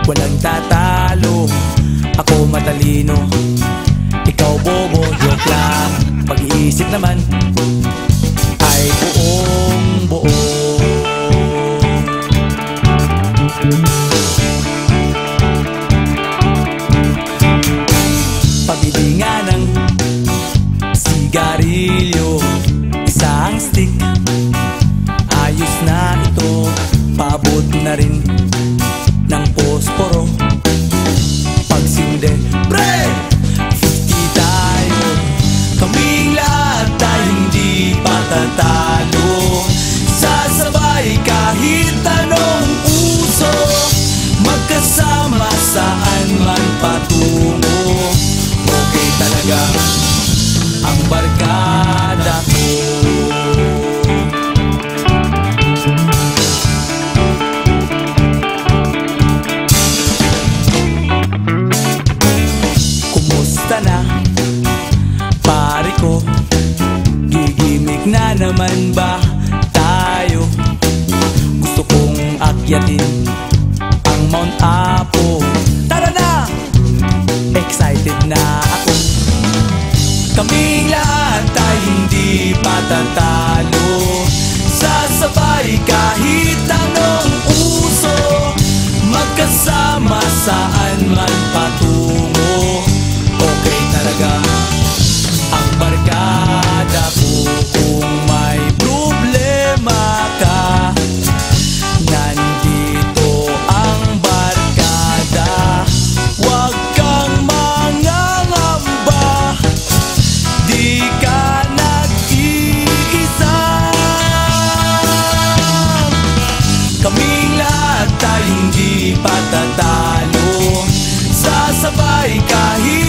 Walang tatalo, ako matalino, ikaw bobo, joke lang. Pag-iisip naman ay buong buo. Pabili nga ng sigarilyo, isang stick, ayos na ito. Paabot na rin ng posporo. Pagsinde, pre! 50 tayo, kaming lahat tayo hindi patatalo. Sasabay kahit anong uso, magkasama saan man patungo. Okay talaga ang barkada ko. Na pare ko, gigimik na naman ba tayo? Gusto kong akyatin ang Mount Apo. Tara na! Excited na ako. Kaming lahat tayo hindi patatalo. Sasabay kahit anong uso, magkasama saan man patungo. Okay talaga ang barkada ko. Kung may problema ka, nandito ang barkada. Huwag kang mangangamba, di ka nag-iisa. Kaming lahat tayo hindi patatalo. Sasabay kahit